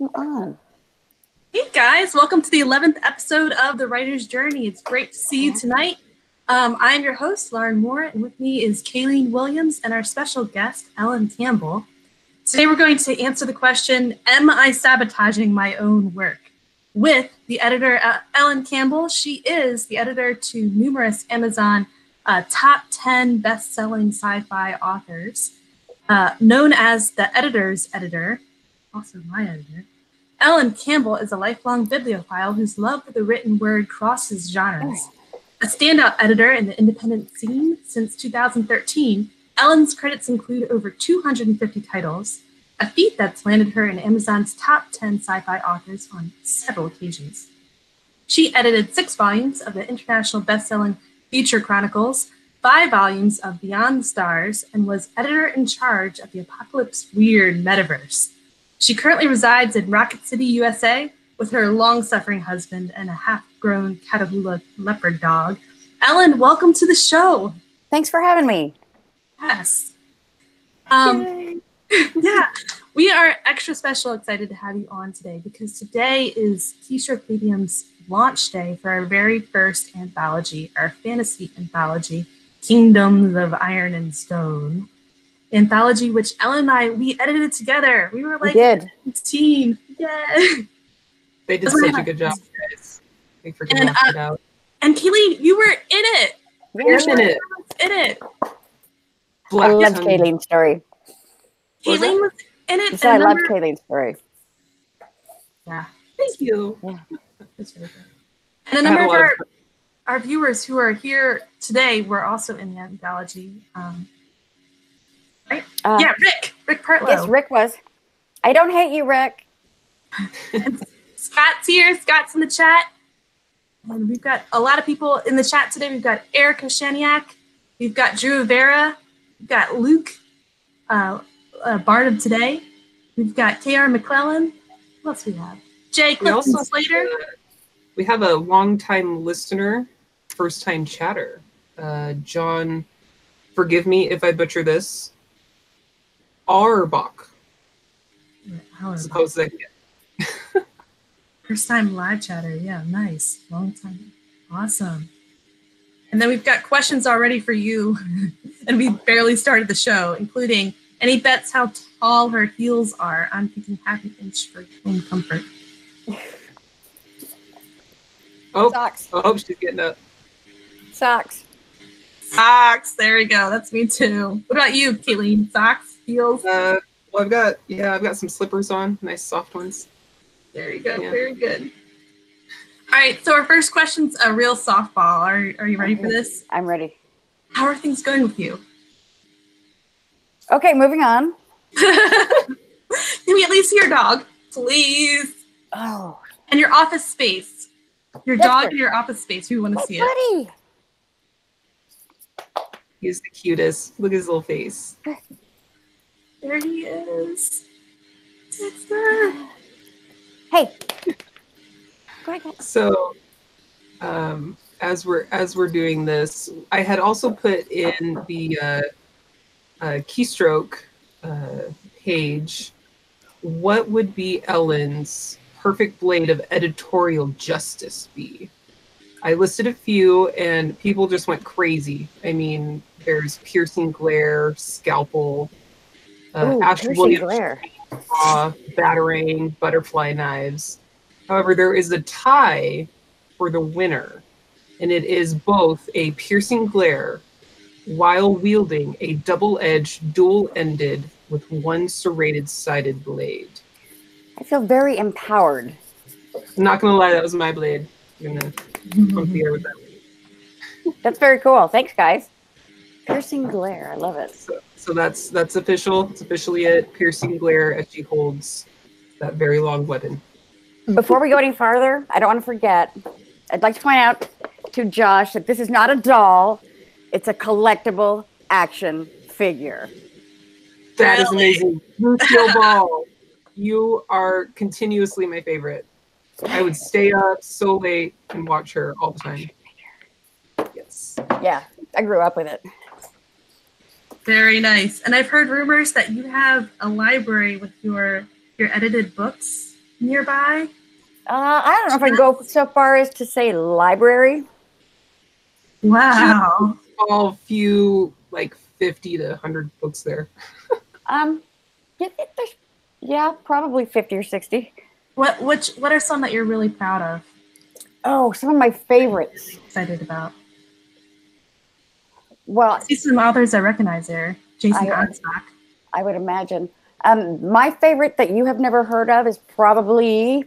on. Hey guys, welcome to the 11th episode of The Writer's Journey. It's great to see you tonight. I'm your host, Lauren Moore, and with me is Kayleen Williams and our special guest, Ellen Campbell. Today we're going to answer the question, am I sabotaging my own work? With the editor, Ellen Campbell. She is the editor to numerous Amazon top 10 best-selling sci-fi authors, known as the editor's editor, also my editor. Ellen Campbell is a lifelong bibliophile whose love for the written word crosses genres. A standout editor in the independent scene since 2013, Ellen's credits include over 250 titles, a feat that's landed her in Amazon's top 10 sci-fi authors on several occasions. She edited 6 volumes of the international best-selling Future Chronicles, 5 volumes of Beyond the Stars, and was editor in charge of the Apocalypse Weird Metaverse. She currently resides in Rocket City, USA, with her long-suffering husband and a half-grown Catahoula leopard dog. Ellen, welcome to the show. Thanks for having me. Yes. Yeah, we are extra special excited to have you on today because today is Keystroke Medium's launch day for our very first anthology, our fantasy anthology, Kingdoms of Iron and Stone. Anthology, which Ellen and we edited together. We were like a team. Yeah. They did such a good job, guys. Thanks for getting that out. And Kayleen, you were in it. You're in it. In it. I loved Kayleen's story. Kayleen was in it. I loved Kayleen's story. Yeah. Thank you. Yeah. That's really good. And a number of our viewers who are here today were also in the anthology. Right? Yeah, Rick Partlow. Yes, Rick was. I don't hate you, Rick. Scott's here. Scott's in the chat. And we've got a lot of people in the chat today. We've got Erica Shanniak. We've got Drew Vera. We've got Luke, Bard of Today. We've got K.R. McClellan. What else we have? Jay Clifton Slater. We have a long-time listener, first-time chatter. John, forgive me if I butcher this. Arbach. Suppose I get. First time live chatter. Yeah, nice. Long time. Awesome. And then we've got questions already for you. And we barely started the show, including any bets how tall her heels are. I'm thinking half an inch for home comfort. Socks. Oh, she's getting up. Socks. There we go. That's me too. What about you, Kayleen? Socks? Heels? Well, I've got some slippers on, nice soft ones. There you go. Yeah. Very good. All right. So our first question's a real softball. Are you ready for this? I'm ready. How are things going with you? Okay, moving on. Can we at least see your dog, please? Oh. And your office space. Your dog in your office space. We want to see it. He's the cutest. Look at his little face. There he is. Dexter. Hey. Go ahead. So, as we're doing this, I had also put in the keystroke page. What would be Ellen's perfect blade of editorial justice be? I listed a few, and people just went crazy. I mean, there's piercing glare, scalpel. Piercing glare. Batarang, butterfly knives. However, there is a tie for the winner, and it is both a piercing glare while wielding a double-edged, dual-ended with one serrated-sided blade. I feel very empowered. I'm not going to lie, that was my blade. I'm going to pump the air with that. That's very cool. Thanks, guys. Piercing glare. I love it. So that's official. It's officially it. Piercing glare as she holds that very long weapon. Before we go any farther, I don't want to forget, I'd like to point out to Josh that this is not a doll. It's a collectible action figure. That is amazing. Lucille Ball, you are continuously my favorite. I would stay up so late and watch her all the time. Yes. Yeah, I grew up with it. Very nice. And I've heard rumors that you have a library with your edited books. nearby? I don't know if I can go so far as to say library. Wow. All few, like 50 to 100 books there. Yeah, probably 50 or 60. What are some that you're really proud of? Oh, some of my favorites. Excited about? Well, I see some authors I recognize there. Jason I Ansbach. I would imagine. My favorite that you have never heard of is probably,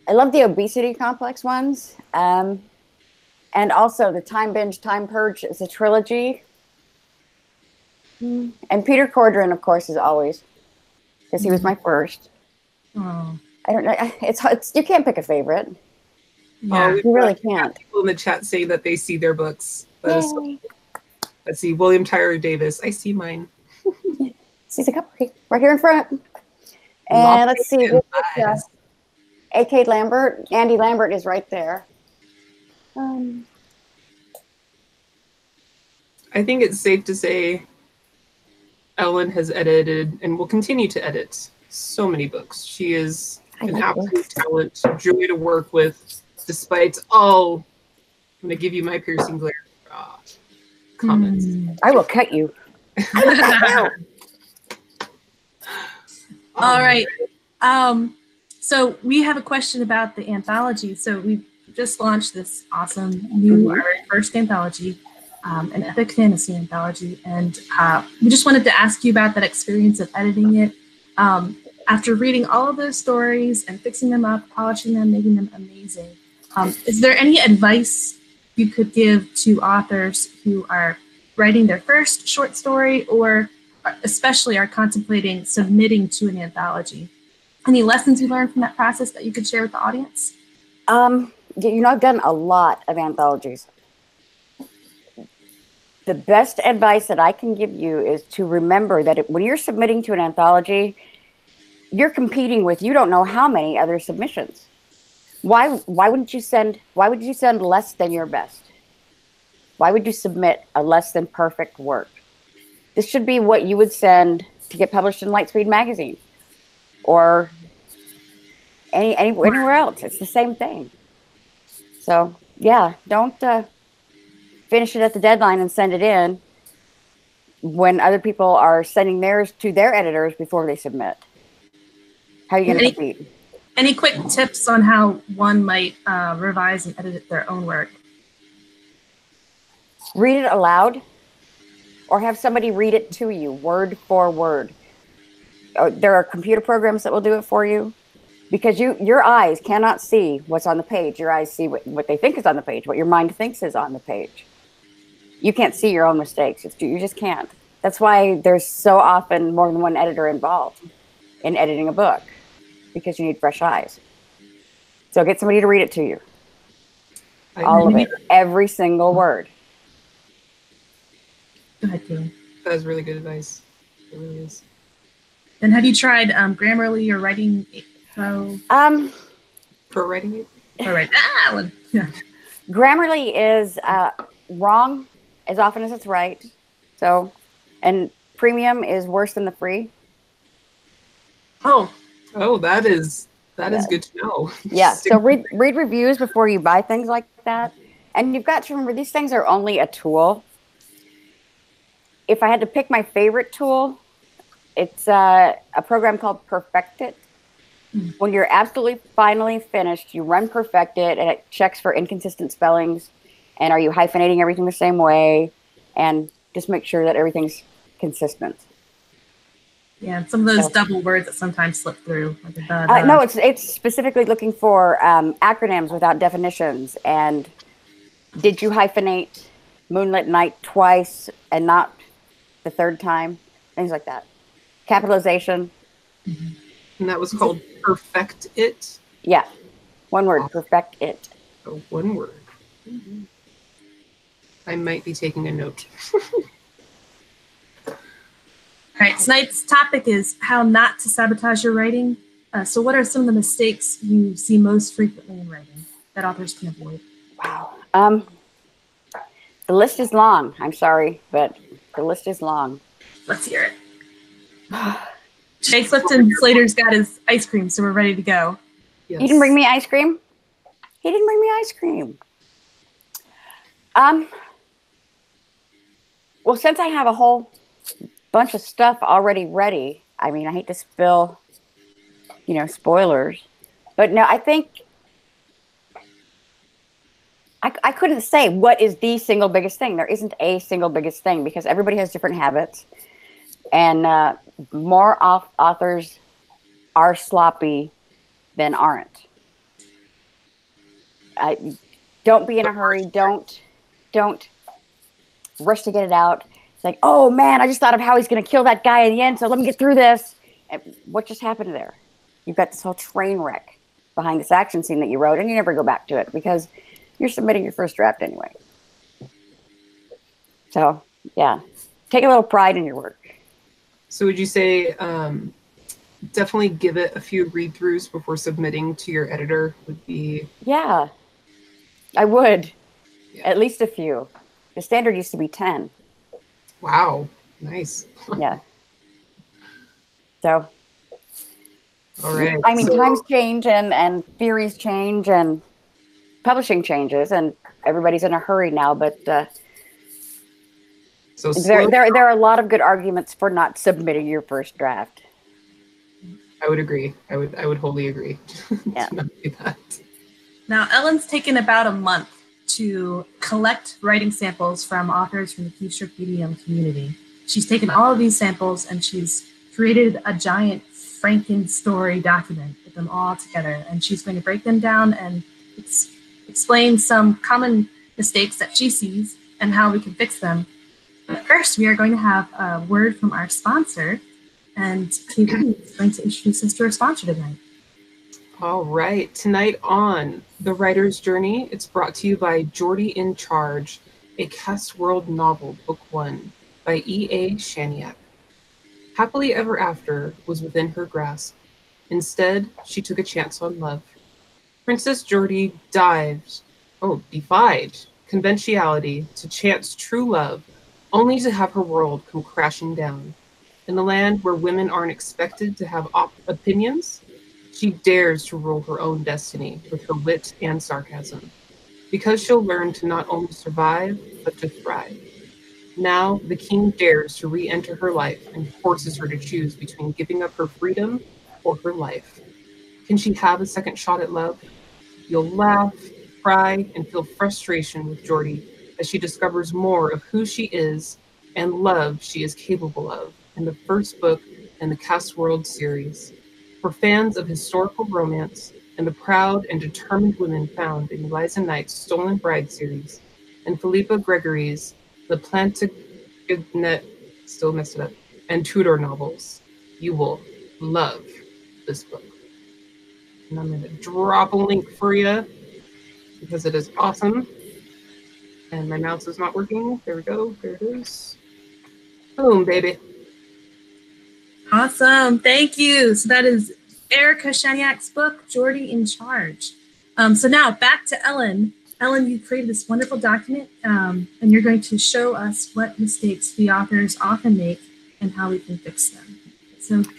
I love the obesity complex ones. And also the Time Binge, Time Purge is a trilogy. And Peter Cordrin, of course, is always, because he was my first. Oh. I don't know. It's you can't pick a favorite. Yeah. You really can't. People in the chat say that they see their books. That is so, Yay. let's see, William Tyler Davis. I see mine. See a couple right here in front. And let's see. A.K. Lambert. Andy Lambert is right there. I think it's safe to say Ellen has edited and will continue to edit so many books. She is an absolute talent, joy to work with, despite all, I'm going to give you my piercing glare comments. I will cut you. All right. So we have a question about the anthology. So we just launched this awesome new, our first anthology, an epic fantasy anthology. And we just wanted to ask you about that experience of editing it. After reading all of those stories and fixing them up, polishing them, making them amazing, is there any advice you could give to authors who are writing their first short story or especially are contemplating submitting to an anthology? Any lessons you learned from that process that you could share with the audience? I've done a lot of anthologies. The best advice that I can give you is to remember that when you're submitting to an anthology, you're competing with you don't know how many other submissions. Why would you send less than your best? Why would you submit a less than perfect work? This should be what you would send to get published in Lightspeed magazine or anywhere else. It's the same thing. So yeah, don't finish it at the deadline and send it in when other people are sending theirs to their editors before they submit. How are you going to compete? Any quick tips on how one might revise and edit their own work? Read it aloud or have somebody read it to you word for word. There are computer programs that will do it for you because your eyes cannot see what's on the page. Your eyes see what they think is on the page, what your mind thinks is on the page. You can't see your own mistakes. You just can't. That's why there's so often more than one editor involved in editing a book because you need fresh eyes. So get somebody to read it to you. All of it, every single word. Go ahead, Kaylee. That is really good advice. It really is. And have you tried Grammarly or Writing Pro? For writing it? All right. That one. Yeah. Grammarly is wrong as often as it's right. So, and premium is worse than the free. Oh, that is good to know. Yeah. So read reviews before you buy things like that. And you've got to remember these things are only a tool. If I had to pick my favorite tool, it's a program called Perfect It. When you're absolutely finally finished, you run Perfect It and it checks for inconsistent spellings. And are you hyphenating everything the same way? And just make sure that everything's consistent. Yeah, some of those double words that sometimes slip through. No, it's specifically looking for acronyms without definitions. And did you hyphenate Moonlit Night twice and not the third time? Things like that. Capitalization. And that was called Perfect It? Yeah. One word, Perfect It. Oh, one word. I might be taking a note. All right, tonight's topic is how not to sabotage your writing. So what are some of the mistakes you see most frequently in writing that authors can avoid? Wow. The list is long. I'm sorry, but the list is long. Let's hear it. Jake Clifton Slater's got his ice cream, so we're ready to go. Yes. You didn't bring me ice cream? He didn't bring me ice cream. Well, since I have a whole bunch of stuff already ready, I mean, I hate to spill, spoilers, but no, I think I couldn't say what is the single biggest thing. There isn't a single biggest thing because everybody has different habits, and more authors are sloppy than aren't. Don't be in a hurry. Don't rush to get it out. It's like, oh man, I just thought of how he's going to kill that guy in the end, so let me get through this. And what just happened there? You've got this whole train wreck behind this action scene that you wrote, and you never go back to it because you're submitting your first draft anyway. So, yeah, take a little pride in your work. So would you say definitely give it a few read-throughs before submitting to your editor would be... Yeah, I would. Yeah. At least a few. The standard used to be 10. Wow, nice. Yeah. So, all right. I mean, times change and theories change and publishing changes, and everybody's in a hurry now. But so there are a lot of good arguments for not submitting your first draft. I would agree. I would wholly agree. Yeah. To not do that. Now, Ellen's taken about a month to collect writing samples from authors from the Keystroke BDM community. She's taken all of these samples and she's created a giant Franken-story document with them all together. And she's going to break them down and explain some common mistakes that she sees and how we can fix them. But first, we are going to have a word from our sponsor, and Caitlin is going to introduce us to our sponsor tonight. All right. Tonight on The Writer's Journey, it's brought to you by Jordie in Charge, a Castre World novel, Book 1, by E.A. Shanniak. Happily Ever After was within her grasp. Instead, she took a chance on love. Princess Jordie defied conventionality to chance true love, only to have her world come crashing down. In a land where women aren't expected to have opinions, she dares to rule her own destiny with her wit and sarcasm, because she'll learn to not only survive, but to thrive. Now, the king dares to re-enter her life and forces her to choose between giving up her freedom or her life. Can she have a second shot at love? You'll laugh, cry, and feel frustration with Jordie as she discovers more of who she is and love she is capable of in the first book in the Castre World Series. For fans of historical romance and the proud and determined women found in Eliza Knight's Stolen Bride series and Philippa Gregory's The Plantagenet, still messed it up, and Tudor novels, you will love this book. And I'm going to drop a link for you because it is awesome. And my mouse is not working. There we go. There it is. Boom, baby. Awesome. Thank you. So that is Erica Shanniak's book, Jordie in Charge. So now back to Ellen. Ellen, you created this wonderful document, and you're going to show us what mistakes the authors often make and how we can fix them. So take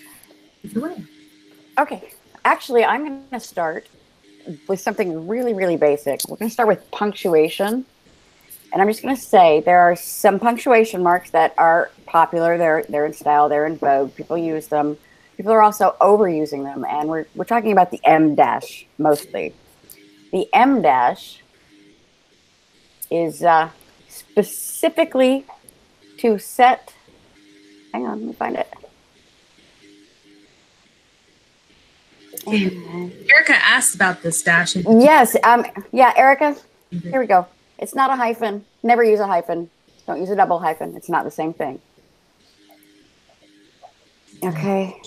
it away. Okay. Actually, I'm going to start with something really, really basic. We're going to start with punctuation. And I'm just going to say there are some punctuation marks that are popular. They're in style. They're in vogue. People use them. People are also overusing them. And we're talking about the M dash mostly. The M dash is specifically to set. Hang on, let me find it. Erica asked about this dash. Yes. Yeah, Erica. Here we go. It's not a hyphen. Never use a hyphen. Don't use a double hyphen. It's not the same thing. Okay.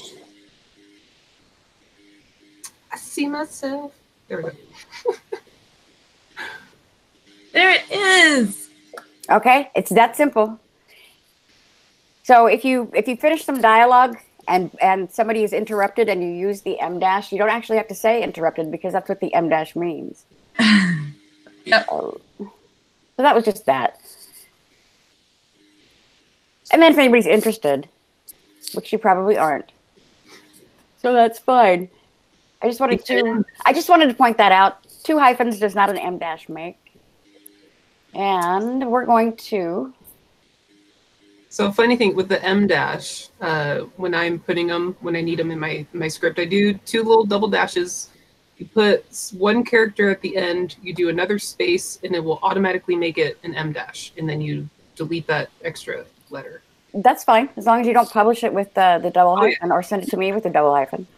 I see myself. There we go. There it is. Okay, it's that simple. So if you finish some dialogue and somebody is interrupted and you use the M dash, you don't actually have to say interrupted because that's what the M dash means. Yep. So that was just that. And then if anybody's interested, which you probably aren't, So that's fine. I just wanted to point that out. 2 hyphens does not an M dash make. And we're going to. So funny thing with the M dash, when I'm putting them, when I need them in my script, I do 2 little double dashes. You put 1 character at the end, you do another space, and it will automatically make it an M dash, and then you delete that extra letter. That's fine, as long as you don't publish it with the double hyphen or send it to me with the double hyphen.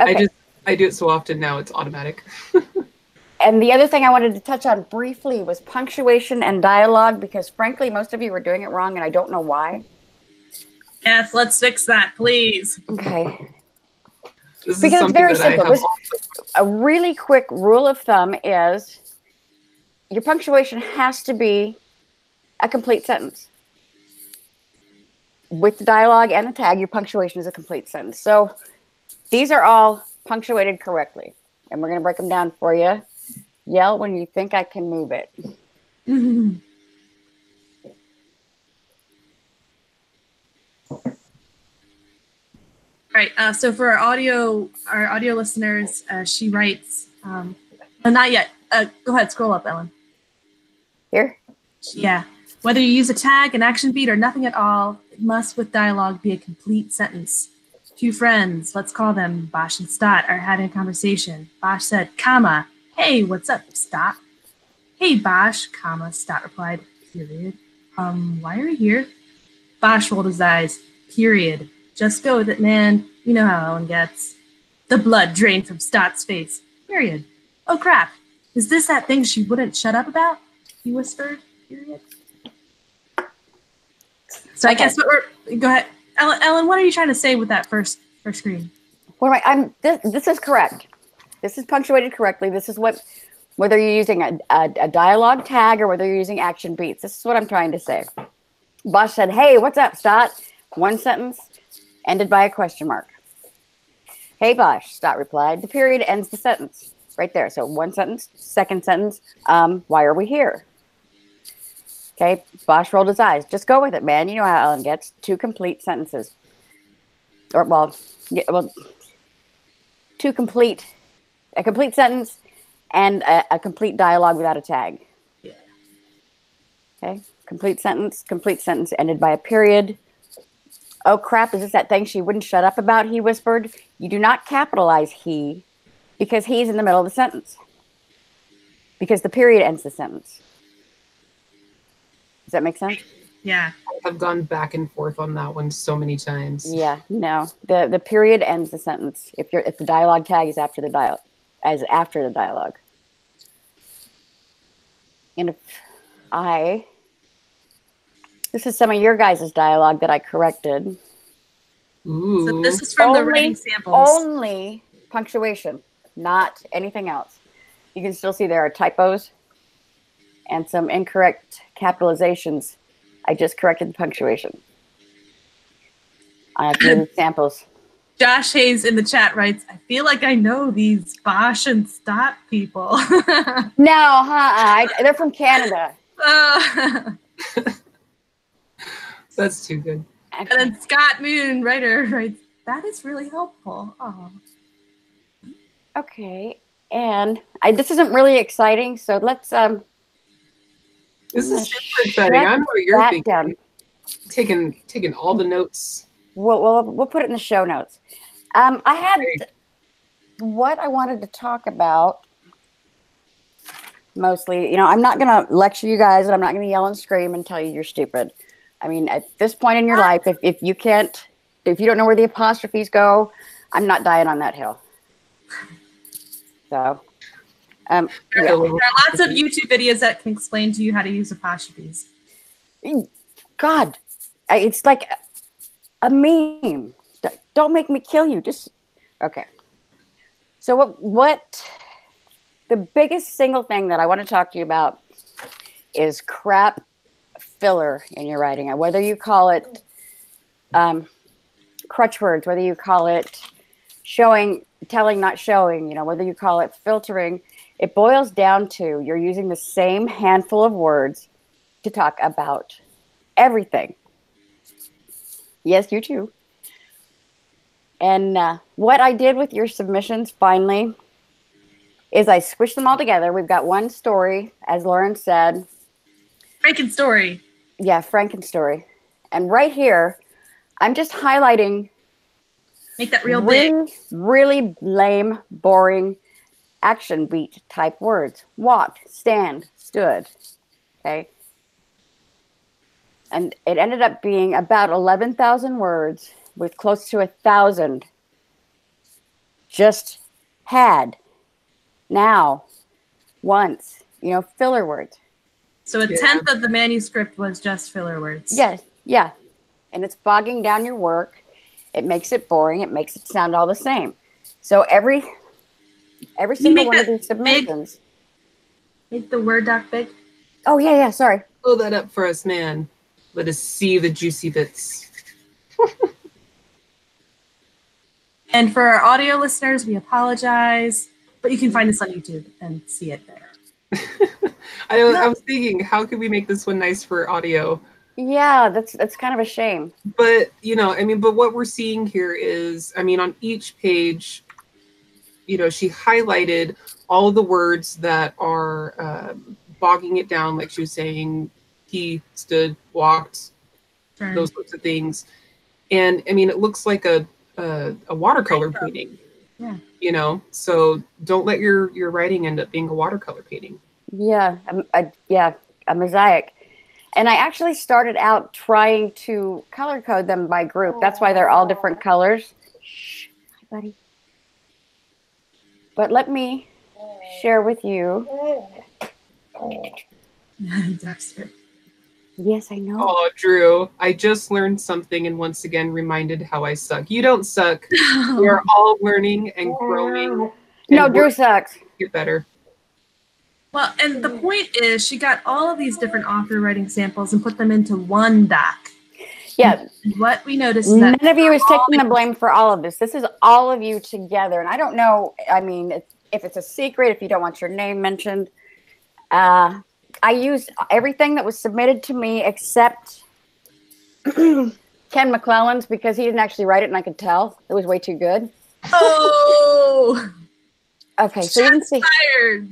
Okay. I do it so often now, it's automatic. And the other thing I wanted to touch on briefly was punctuation and dialogue, because frankly, most of you were doing it wrong, and I don't know why. Yes, let's fix that, please. Okay. This because it's very simple. A really quick rule of thumb is your punctuation has to be a complete sentence. With the dialogue and the tag, your punctuation is a complete sentence. So these are all punctuated correctly. And we're going to break them down for you. Yell when you think I can move it. Mm-hmm. All right. So for our audio listeners, she writes. Not yet. Go ahead. Scroll up, Ellen. Here. Yeah. Whether you use a tag, an action beat, or nothing at all, it must, with dialogue, be a complete sentence. 2 friends, let's call them Bosch and Stott, are having a conversation. Bosch said, comma, hey, what's up, Stott? Hey, Bosch, comma, Stott replied, period. Why are you here? Bosch rolled his eyes, period. Just go with it, man. You know how Ellen gets. The blood drained from Stott's face, period. Oh, crap. Is this that thing she wouldn't shut up about? He whispered, period. So I guess go ahead. Ellen, what are you trying to say with that first screen? Well, this is correct. This is punctuated correctly. This is whether you're using a dialogue tag or whether you're using action beats. This is what I'm trying to say. Bosch said, hey, what's up, Stott? 1 sentence ended by a question mark. Hey, Bosch, Stott replied. The period ends the sentence right there. So 1 sentence, 2nd sentence, why are we here? Okay, Bosch rolled his eyes. Just go with it, man. You know how Ellen gets. 2 complete sentences. A complete sentence and a complete dialogue without a tag. Yeah. Okay, complete sentence ended by a period. Oh, crap, is this that thing she wouldn't shut up about, he whispered. You do not capitalize he because he's in the middle of the sentence. Because the period ends the sentence. Does that make sense? Yeah. I've gone back and forth on that one so many times. Yeah, no. The period ends the sentence if the dialogue tag is after the dialogue. And this is some of your guys' dialogue that I corrected. Ooh. So this is from the writing samples. Only punctuation, not anything else. You can still see there are typos and some incorrect capitalizations. I just corrected the punctuation. I have the samples. Josh Hayes in the chat writes, I feel like I know these Bosch and Stott people. No, they're from Canada. That's too good. And then Scott Moon, writer, writes, that is really helpful. Oh. Okay, and this isn't really exciting, so let's This is super exciting. I know what you're thinking. Taking all the notes. We'll put it in the show notes. I had what I wanted to talk about mostly. I'm not going to lecture you guys, and I'm not going to yell and scream and tell you you're stupid. I mean, at this point in your life, if you don't know where the apostrophes go, I'm not dying on that hill. So. There are lots of YouTube videos that can explain to you how to use apostrophes. God, it's like a meme. Don't make me kill you. Okay. So what the biggest single thing that I want to talk to you about is crap filler in your writing. Whether you call it crutch words, whether you call it showing, telling, not showing, whether you call it filtering. It boils down to you're using the same handful of words to talk about everything. Yes, you too. And what I did with your submissions finally is I squished them all together. We've got one story, as Lauren said. Franken story. Yeah, Franken story. And right here, I'm just highlighting Make that real big. Really lame, boring action beat type words. Walked, stand, stood. Okay. And it ended up being about 11,000 words with close to 1,000 just had, now, once, filler words. So a tenth of the manuscript was just filler words. Yes, yeah. And it's bogging down your work. It makes it boring. It makes it sound all the same. So every single one of these submissions. Make the Word doc big. Oh, yeah, sorry. Pull that up for us, man. Let us see the juicy bits. And for our audio listeners, we apologize, but you can find us on YouTube and see it there. I was thinking, how could we make this one nice for audio? Yeah, that's kind of a shame. But, but what we're seeing here is, on each page, she highlighted all of the words that are bogging it down, like she was saying, he stood, walked, those sorts of things. And, it looks like a watercolor painting. Yeah. So don't let your writing end up being a watercolor painting. Yeah, a mosaic. And I actually started out trying to color code them by group. That's why they're all different colors. Shh, hi, buddy. But let me share with you. Dexter. Yes, I know. Oh, Drew, I just learned something and once again reminded how I suck. You don't suck. We're all learning and growing. No, Drew sucks. Get better. Well, and the point is she got all of these different author writing samples and put them into one doc. Yeah. What we noticed is none of you is taking the blame for all of this. This is all of you together. And I don't know, if it's a secret, if you don't want your name mentioned, I used everything that was submitted to me except Ken McClellan's because he didn't actually write it and I could tell. It was way too good. Oh! Okay, so you can see. Fired.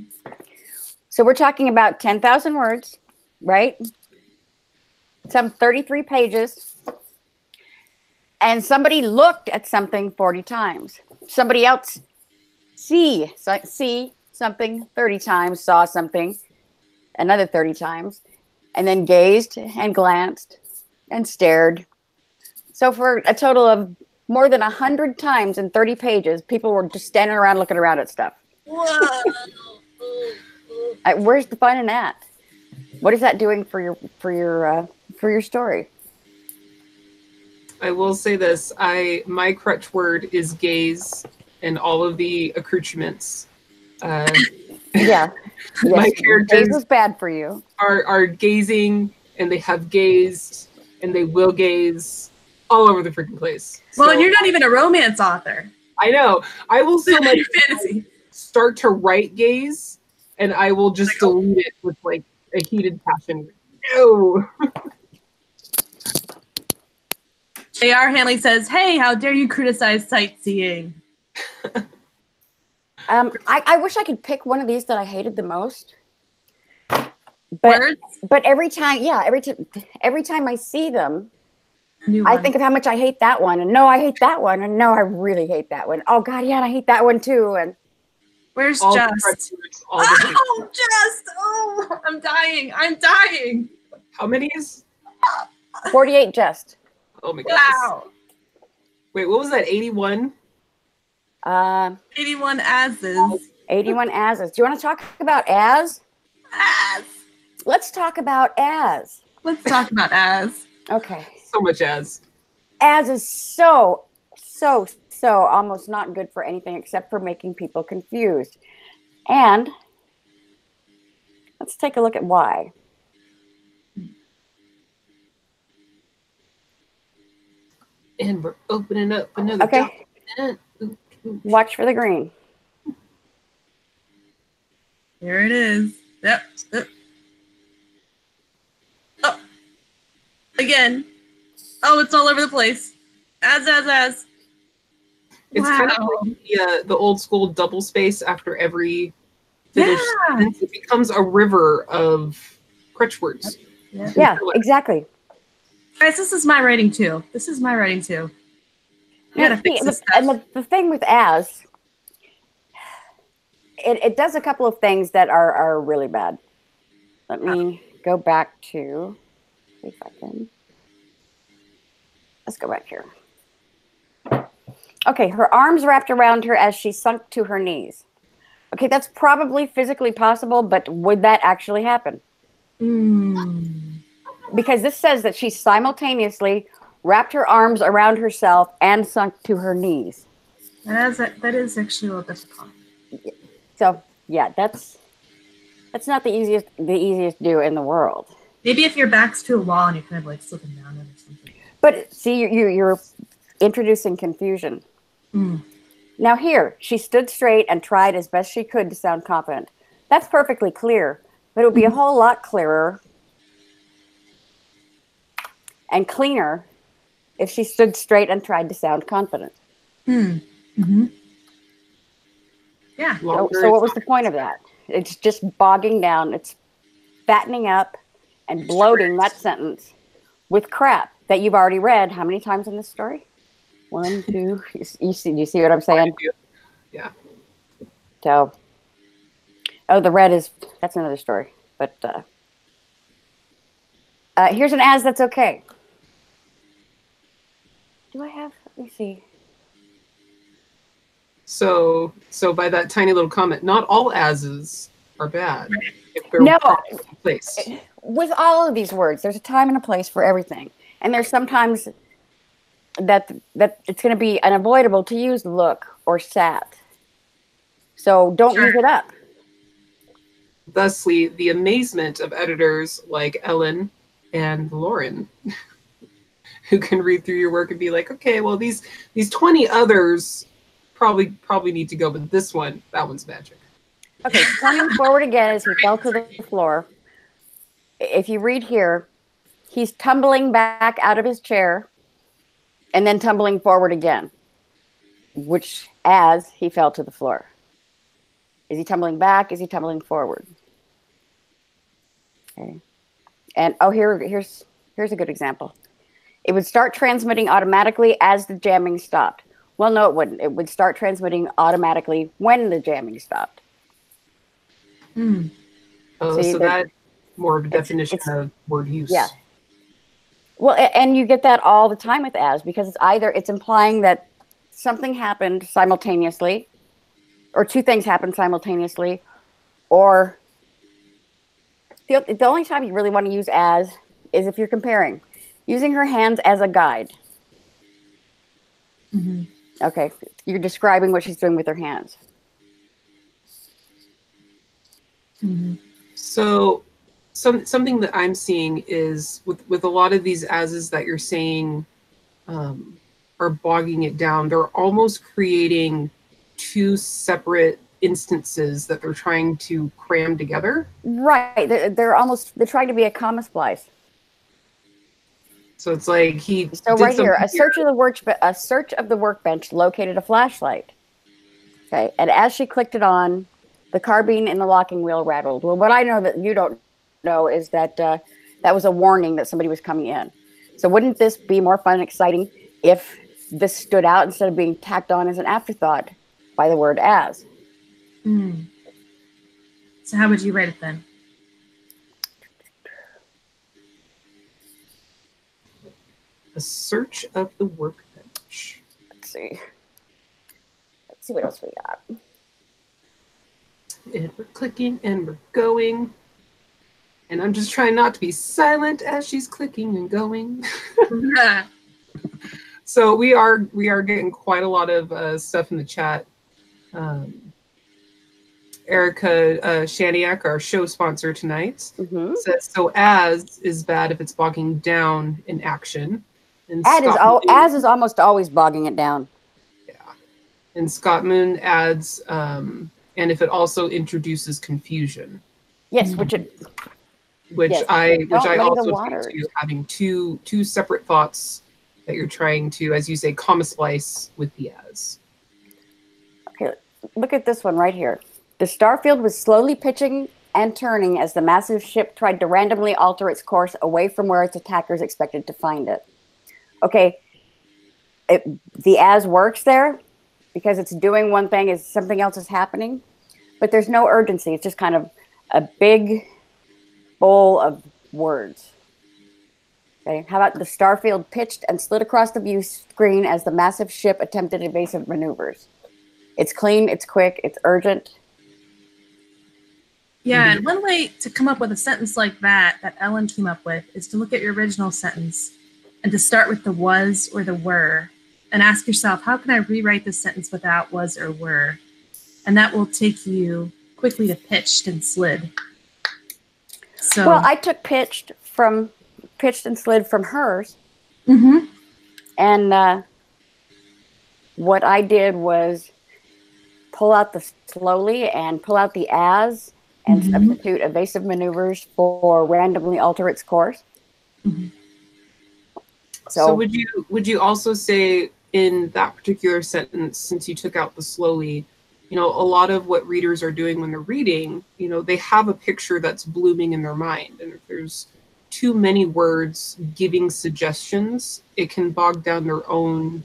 So we're talking about 10,000 words, right? Some 33 pages. And somebody looked at something 40 times. Somebody else see something 30 times, saw something another 30 times, and then gazed and glanced and stared. So for a total of more than 100 times in 30 pages, people were just standing around looking around at stuff. Whoa. Where's the fun in that? What is that doing for your story? I will say this: my crutch word is gaze, and all of the accoutrements. Yeah, my characters gaze was bad for you. Are gazing, and they have gazed, and they will gaze all over the freaking place. Well, and you're not even a romance author. I know. I will so much fantasy start to write gaze, and I will just delete it with like a heated passion. No. J.R. Hanley says, "Hey, how dare you criticize sightseeing?" I wish I could pick one of these that I hated the most. Words? But every time I see them, I think of how much I hate that one, and no, I hate that one, and no, I really hate that one. Oh God, yeah, and I hate that one too. And where's all Just? Oh, Just! Oh, I'm dying. How many is? 48 Just. Oh my goodness. Wow. Wait, what was that? 81? 81 ases. 81 ases. Do you want to talk about as? As. Let's talk about as. Let's talk about as. Okay. So much as. As is so almost not good for anything except for making people confused. And let's take a look at why. And we're opening up another document. Watch for the green. Here it is. Yep. Oh. Again. Oh, it's all over the place. As. It's kind of like the old school double space after every finished sentence. It becomes a river of crutch words. Yeah, exactly. Guys, this is my writing too. You gotta fix this stuff. And the thing with as, it does a couple of things that are really bad. Let me go back to, see if I can. Let's go back here. Okay, her arms wrapped around her as she sunk to her knees. Okay, that's probably physically possible, but would that actually happen? Because this says that she simultaneously wrapped her arms around herself and sunk to her knees. That is actually a little difficult. So yeah, that's not the easiest to do in the world. Maybe if your back's to a wall and you're kind of like slipping down it or something. But see, you're introducing confusion. Now here, she stood straight and tried as best she could to sound confident. That's perfectly clear, but it would be a whole lot clearer and cleaner if she stood straight and tried to sound confident. Yeah. So what was the point of that? It's just bogging down. It's fattening up and bloating that sentence with crap that you've already read. How many times in this story? 1, 2. You see what I'm saying? Yeah. So, the red that's another story. But here's an as that's okay. Do I have? Let me see. So by that tiny little comment, not all ases are bad. If they're No. properly placed. With all of these words, there's a time and a place for everything. And there's sometimes that it's going to be unavoidable to use look or sat. So don't use it up. Thusly, the amazement of editors like Ellen and Lauren, who can read through your work and be like, okay, well, these 20 others probably need to go, but this one, that one's magic. Okay, coming forward again as he fell to the floor. If you read here, he's tumbling back out of his chair and then tumbling forward again, which as he fell to the floor. Is he tumbling back? Is he tumbling forward? Okay. And here's a good example. It would start transmitting automatically as the jamming stopped. Well, no, it wouldn't. It would start transmitting automatically when the jamming stopped. So that more of a definition of word use. Yeah. Well, and you get that all the time with as, because it's implying that something happened simultaneously, or two things happened simultaneously, or the only time you really want to use as is if you're comparing. Using her hands as a guide. Okay, you're describing what she's doing with her hands. So something that I'm seeing is with a lot of these ases that you're saying are bogging it down, they're almost creating two separate instances that they're trying to cram together. Right, they're trying to be a comma splice. So it's like So right here, a search of the workbench located a flashlight. Okay, and as she clicked it on, the carbine in the locking wheel rattled. Well, what I know that you don't know is that that was a warning that somebody was coming in. So wouldn't this be more fun and exciting if this stood out instead of being tacked on as an afterthought by the word as? So how would you write it then? A search of the workbench. Let's see what else we got. And we're clicking and we're going. And I'm just trying not to be silent as she's clicking and going. So we are getting quite a lot of stuff in the chat. Erica Shanniak, our show sponsor tonight, says, so as is bad if it's bogging down in action. And as is almost always bogging it down. Yeah. And Scott Moon adds, and if it also introduces confusion. Yes, which I also think too, having two separate thoughts that you're trying to, as you say, comma splice with the as. look at this one right here. The starfield was slowly pitching and turning as the massive ship tried to randomly alter its course away from where its attackers expected to find it. Okay, the as works there because it's doing one thing as something else is happening, but there's no urgency. It's just kind of a big bowl of words. Okay, how about the starfield pitched and slid across the view screen as the massive ship attempted evasive maneuvers? It's clean, it's quick, it's urgent. Yeah, and one way to come up with a sentence like that Ellen came up with is to look at your original sentence and to start with the was or the were and ask yourself, how can I rewrite this sentence without was or were? And that will take you quickly to pitched and slid. So, well, I took pitched and slid from hers. Mm-hmm. And what I did was pull out the slowly and pull out the as and substitute evasive maneuvers for randomly alter its course. Mm-hmm. So would you also say in that particular sentence, since you took out the slowly, you know, a lot of what readers are doing when they're reading, you know, they have a picture that's blooming in their mind. And if there's too many words giving suggestions, it can bog down their own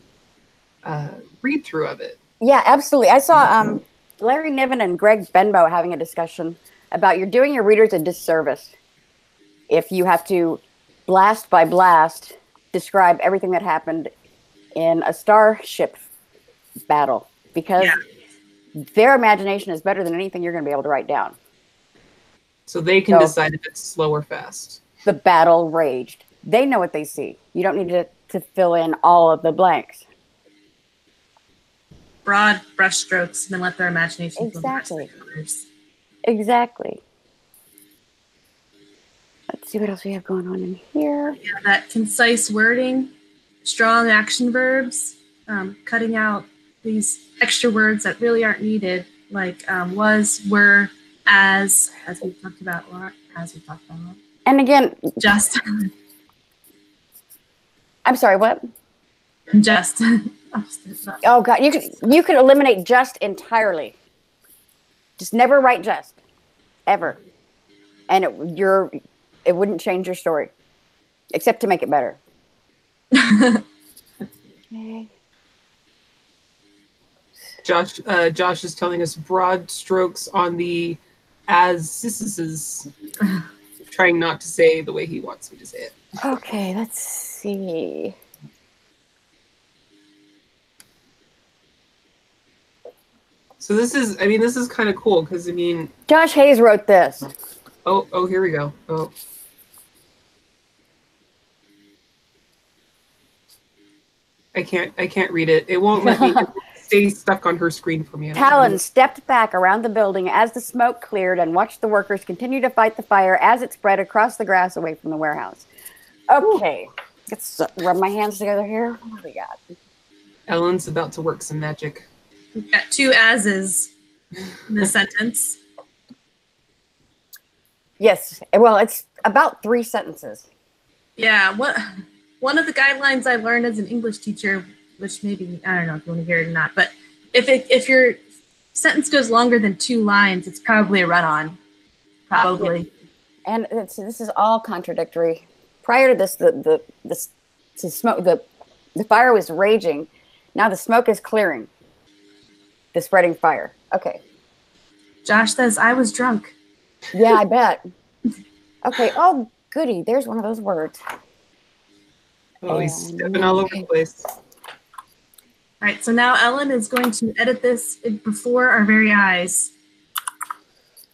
read through of it. Yeah, absolutely. I saw Larry Niven and Greg Benbow having a discussion about you're doing your readers a disservice if you have to blast by blast describe everything that happened in a starship battle, because their imagination is better than anything you're going to be able to write down. So they can decide if it's slow or fast. The battle raged. They know what they see. You don't need to fill in all of the blanks. Broad brushstrokes and then let their imagination Exactly. colors. Exactly. Let's see what else we have going on in here. Yeah, that concise wording, strong action verbs, cutting out these extra words that really aren't needed, like was, were, as we talked about a lot. And again, just. I'm sorry, what? Just. Oh God, you could eliminate just entirely. Just never write just, ever, and it wouldn't change your story, except to make it better. Okay. Josh is telling us broad strokes on the as trying not to say the way he wants me to say it. Okay, let's see. So this is kind of cool because Josh Hayes wrote this. Oh, here we go. Oh. I can't read it. It won't let me stay stuck on her screen for me. Talon stepped back around the building as the smoke cleared and watched the workers continue to fight the fire as it spread across the grass away from the warehouse. Okay, let's rub my hands together here. What do we got? Ellen's about to work some magic. We've got two as's in the sentence. Yes, well, it's about 3 sentences. Yeah, one of the guidelines I learned as an English teacher, which maybe, I don't know if you want to hear it or not, but if your sentence goes longer than 2 lines, it's probably a run-on. Probably. Yeah. And this is all contradictory. Prior to this, the smoke, the fire was raging. Now the smoke is clearing. The spreading fire. Okay. Josh says, I was drunk. Yeah, I bet. Okay. Oh, goody. There's one of those words. Oh, he's stepping all over the place. All right, so now Ellen is going to edit this before our very eyes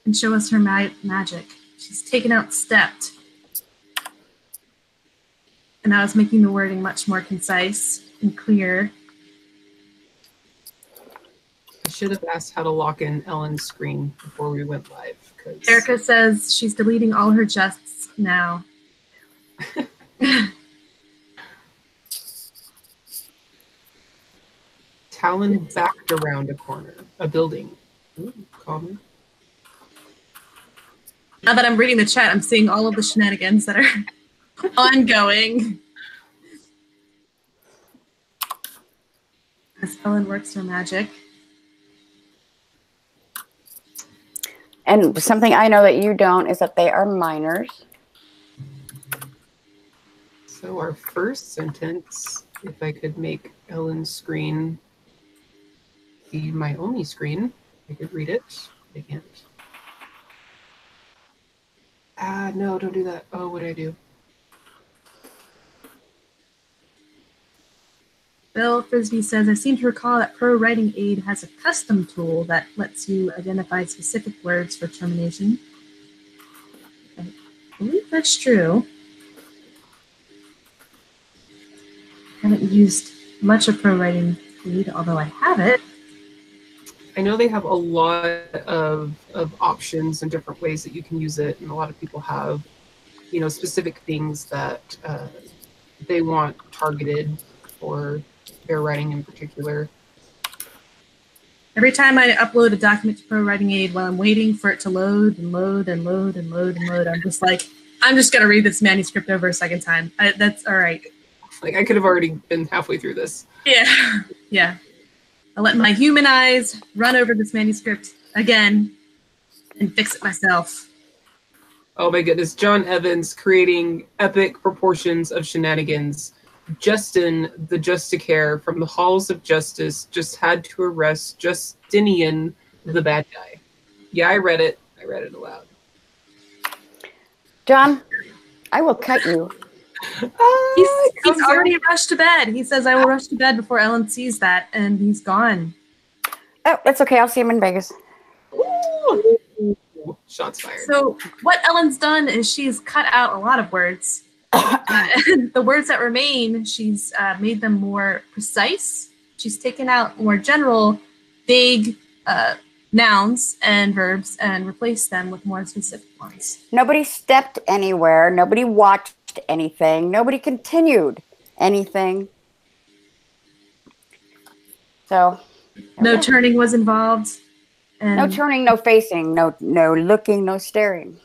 and show us her magic. She's taken out stepped. And now it's making the wording much more concise and clear. I should have asked how to lock in Ellen's screen before we went live. Erica says she's deleting all her justs now. Talon backed around a building. Ooh, call me. Now that I'm reading the chat, I'm seeing all of the shenanigans that are ongoing. As Ellen works her magic. And something I know that you don't is that they are minors. So our first sentence, if I could make Ellen's screen be my only screen, I could read it. I can't. No, don't do that. Oh, what did I do? Bill Frisbee says, I seem to recall that Pro Writing Aid has a custom tool that lets you identify specific words for termination. I believe that's true. I haven't used much of Pro Writing Aid, although I have it. I know they have a lot of options and different ways that you can use it, and a lot of people have, specific things that they want targeted for their writing in particular. Every time I upload a document to Pro Writing Aid, while I'm waiting for it to load and load and load and load and load, I'm just like, I'm just gonna read this manuscript over a second time. That's all right. Like, I could have already been halfway through this. Yeah. I'll let my human eyes run over this manuscript again and fix it myself. Oh my goodness, John Evans creating epic proportions of shenanigans. Justin, the Justicare from the halls of justice, just had to arrest Justinian, the bad guy. Yeah, I read it. I read it aloud. John, I will cut you. He's already rushed to bed. He says, I will rush to bed before Ellen sees that, and he's gone. Oh, that's okay. I'll see him in Vegas. Ooh. Shots fired. So what Ellen's done is she's cut out a lot of words. The words that remain, she's made them more precise. She's taken out more general, vague nouns and verbs and replaced them with more specific ones. Nobody stepped anywhere. Nobody watched anything. Nobody continued anything. So no turning was involved. And no turning, no facing, no looking, no staring.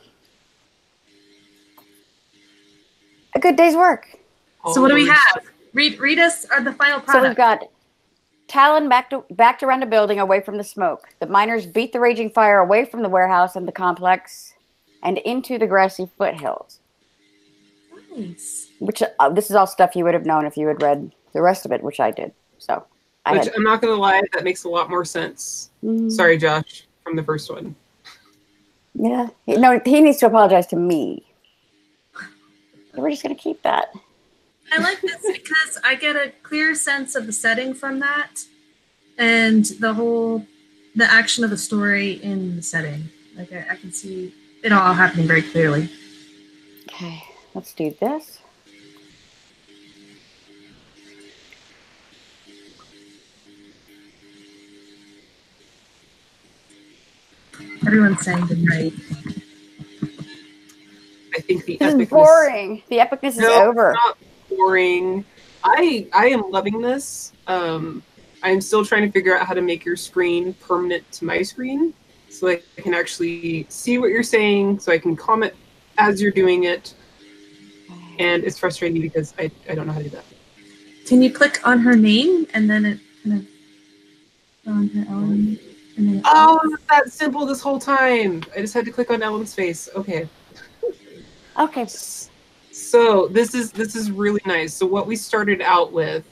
A good day's work. So what do we have? Read us the final product. So we've got Talon backed around a building away from the smoke. The miners beat the raging fire away from the warehouse and the complex and into the grassy foothills. Nice. Which this is all stuff you would have known if you had read the rest of it, which I did. So I'm not going to lie, that makes a lot more sense. Sorry, Josh, from the first one. Yeah. No, he needs to apologize to me. We're just going to keep that. I like this because I get a clear sense of the setting from that and the action of the story in the setting. Like I can see it all happening very clearly. Okay, let's do this. Everyone's saying good night. I think the This epicness... is boring. The epicness is over. It's not boring. I am loving this. I'm still trying to figure out how to make your screen permanent to my screen so I can actually see what you're saying, so I can comment as you're doing it. And it's frustrating because I don't know how to do that. Can you click on her name and then it kind of on her Ellen? And then It's that simple this whole time. I just had to click on Ellen's face. Okay. Okay. So this is really nice. So what we started out with,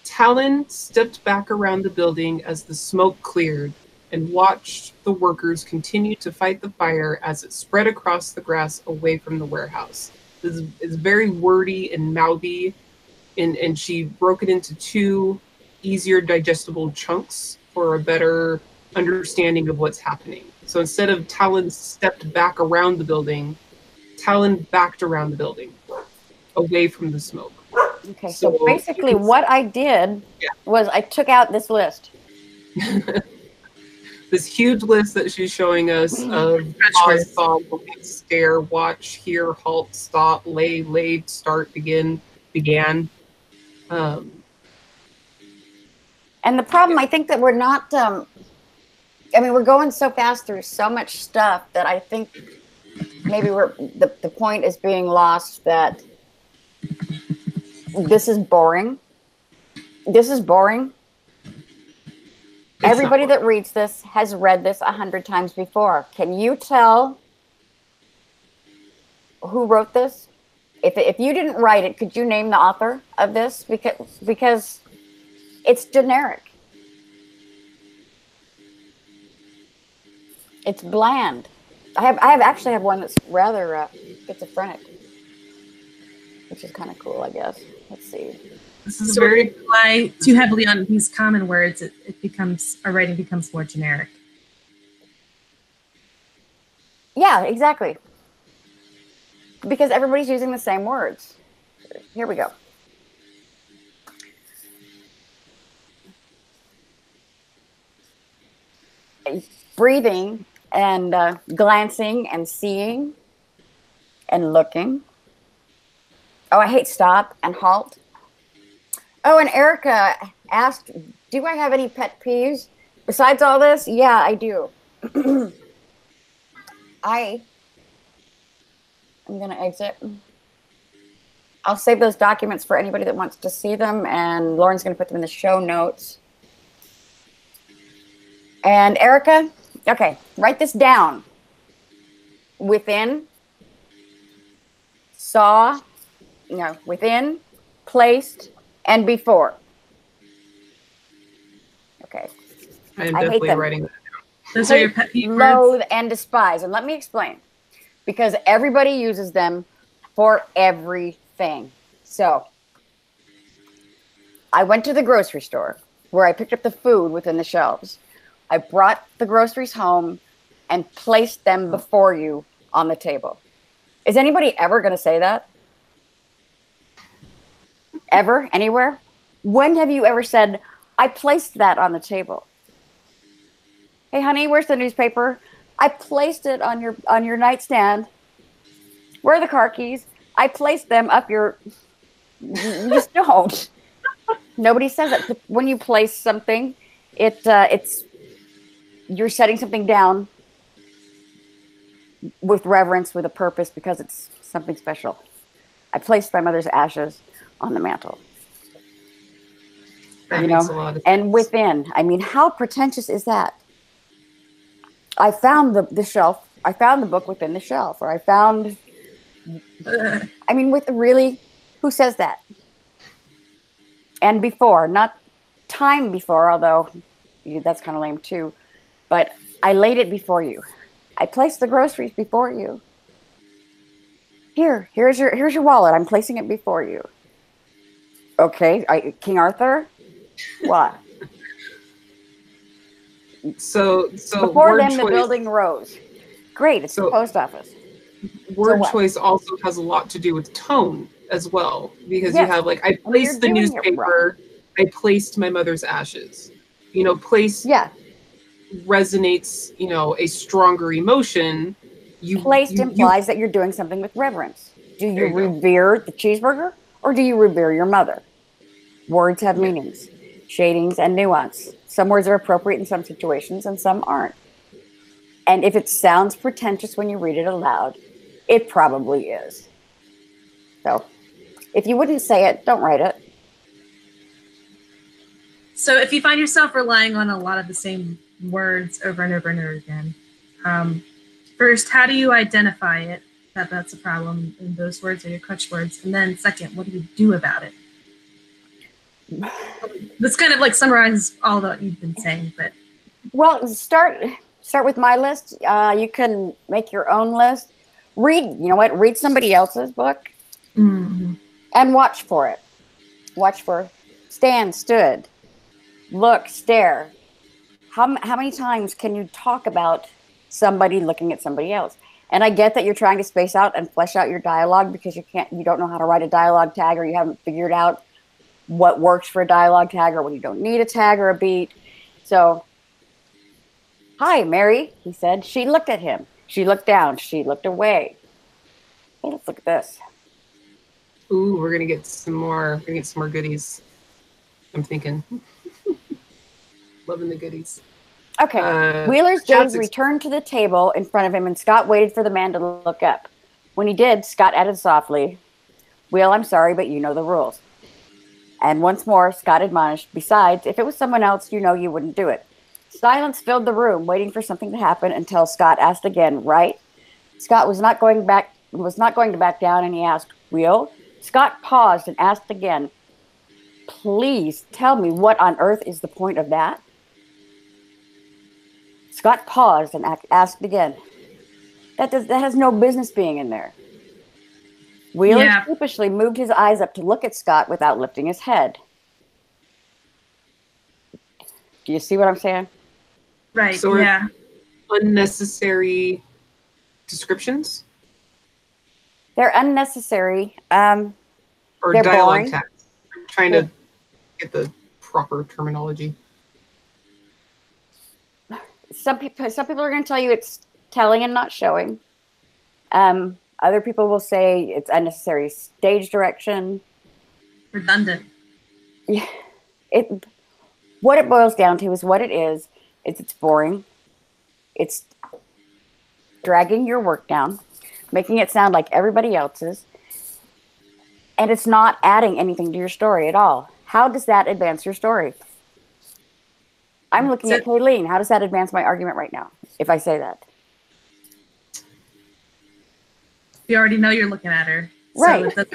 Talon stepped back around the building as the smoke cleared and watched the workers continue to fight the fire as it spread across the grass away from the warehouse. This is very wordy and mouthy, and she broke it into two easier digestible chunks for a better understanding of what's happening. So instead of Talon stepped back around the building, Talon backed around the building, away from the smoke. Okay, so basically what I did was I took out this list. This huge list that she's showing us of pause, saw, stare, watch, hear, halt, stop, lay, laid, start, begin, began. And the problem, I think that we're not, we're going so fast through so much stuff that I think maybe the point is being lost that this is boring. This is boring. Everybody that reads this has read this 100 times before. Can you tell who wrote this? If you didn't write it, could you name the author of this? Because it's generic. It's bland. I actually have one that's rather schizophrenic, which is kind of cool, I guess. Let's see. This is where you rely too heavily on these common words. It becomes, our writing becomes more generic. Yeah, exactly. Because everybody's using the same words. Here we go. Breathing and glancing and seeing and looking. Oh, I hate stop and halt. Oh, and Erica asked, do I have any pet peeves besides all this? Yeah, I do. I'm going to exit. I'll save those documents for anybody that wants to see them, and Lauren's going to put them in the show notes. And Erica, okay, write this down. Within, saw, within, placed, and before. Okay. I am definitely writing that down. Those are your pet peeve words? Loathe and despise. And let me explain. Because everybody uses them for everything. So, I went to the grocery store where I picked up the food within the shelves. I brought the groceries home and placed them before you on the table. Is anybody ever going to say that? Ever? Anywhere? When have you ever said, I placed that on the table? Hey, honey, where's the newspaper? I placed it on your nightstand. Where are the car keys? I placed them up your... You just don't. Nobody says it. But when you place something, it's you're setting something down with reverence, with a purpose, because it's something special. I placed my mother's ashes on the mantle. That makes a lot of sense. And within, I mean, how pretentious is that? I found the shelf. I found the book within the shelf, or I found. I mean, who says that? And before, not time before, although that's kind of lame too. But I laid it before you. I placed the groceries before you. Here's your wallet. I'm placing it before you. Okay, King Arthur. What? So before them, the building rose. Great, it's the post office. Word choice also has a lot to do with tone as well, because you have I placed the newspaper. I placed my mother's ashes. Place resonates. A stronger emotion. Placed implies that you're doing something with reverence. Do you revere the cheeseburger, or do you revere your mother? Words have meanings, shadings, and nuance. Some words are appropriate in some situations and some aren't. And if it sounds pretentious when you read it aloud, it probably is. So if you wouldn't say it, don't write it. So if you find yourself relying on a lot of the same words over and over and over again, first, how do you identify it, that that's a problem in those words or your crutch words? And then second, what do you do about it? This kind of summarizes all that you've been saying, but start with my list. You can make your own list. Read somebody else's book, and watch for it. Watch for stand, stood, look, stare. How many times can you talk about somebody looking at somebody else? And I get that you're trying to space out and flesh out your dialogue because you don't know how to write a dialogue tag, or you haven't figured out what works for a dialogue tag, or when you don't need a tag or a beat. So, hi, Mary, he said. She looked at him. She looked down. She looked away. Hey, let's look at this. Ooh, we're gonna get some more goodies. I'm thinking. Loving the goodies. Okay. Wheeler's gaze returned to the table in front of him, and Scott waited for the man to look up. When he did, Scott added softly, "Wheel, I'm sorry, but you know the rules." And once more, Scott admonished, "Besides, if it was someone else, you wouldn't do it. Silence filled the room, waiting for something to happen until Scott asked again, right? Scott was not going to back down, and he asked, Will? Scott paused and asked again, please tell me what on earth is the point of that? Scott paused and asked again. That has no business being in there. Wheeler sheepishly moved his eyes up to look at Scott without lifting his head. Do you see what I'm saying? Right, so unnecessary descriptions? They're unnecessary. Or they're dialogue boring. tags. I'm trying to get the proper terminology. Some people are going to tell you it's telling and not showing. Other people will say it's unnecessary stage direction. Redundant. Yeah. What it boils down to is what it is it's boring. It's dragging your work down, making it sound like everybody else's, and it's not adding anything to your story at all. How does that advance your story? I'm looking at Kayleen. How does that advance my argument right now, if I say that? You already know you're looking at her. Right. So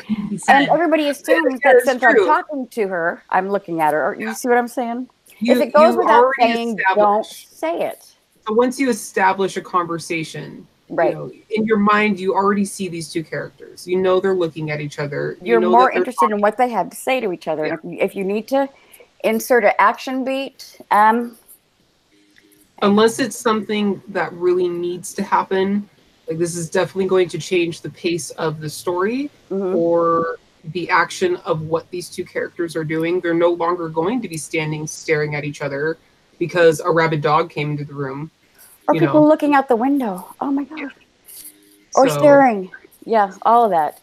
and everybody assumes that since I'm talking to her, I'm looking at her. You see what I'm saying? If it goes without saying, don't say it. So once you establish a conversation, right, you know, in your mind, you already see these two characters. You know they're looking at each other. You're more interested in what they have to say to each other. Yeah. And if you need to insert an action beat, unless it's something that really needs to happen, like this is definitely going to change the pace of the story or the action of what these two characters are doing. They're no longer going to be standing staring at each other because a rabid dog came into the room. Or people looking out the window. Oh my gosh. Yeah. Or staring. Yeah, all of that.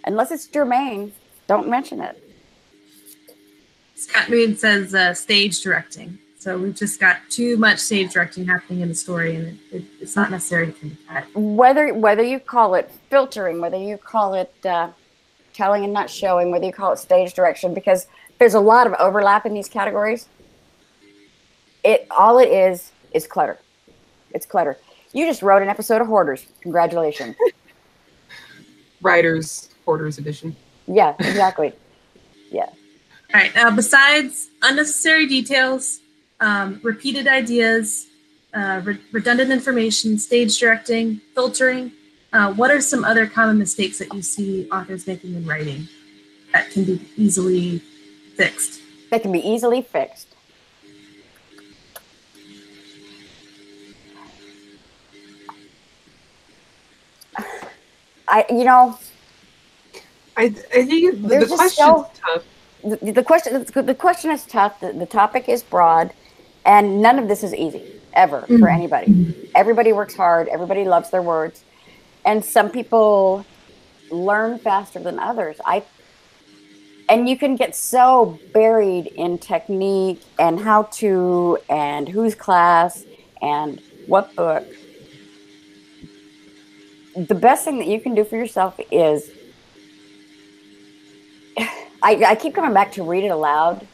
Unless it's germane, don't mention it. Scott Moon says stage directing. So we've just got too much stage directing happening in the story, and it's not necessary to cut. Whether you call it filtering, whether you call it telling and not showing, whether you call it stage direction, because there's a lot of overlap in these categories. All it is clutter. It's clutter. You just wrote an episode of Hoarders. Congratulations. Writers, Hoarders edition. Yeah, exactly. Yeah. All right. Besides unnecessary details, repeated ideas, redundant information, stage directing, filtering, what are some other common mistakes that you see authors making in writing that can be easily fixed? That can be easily fixed. I think the question is tough. The question is tough. The topic is broad, and none of this is easy ever for anybody. Everybody works hard. Everybody loves their words, and some people learn faster than others. And you can get so buried in technique and how to and whose class and what book. The best thing that you can do for yourself is, I keep coming back to read it aloud.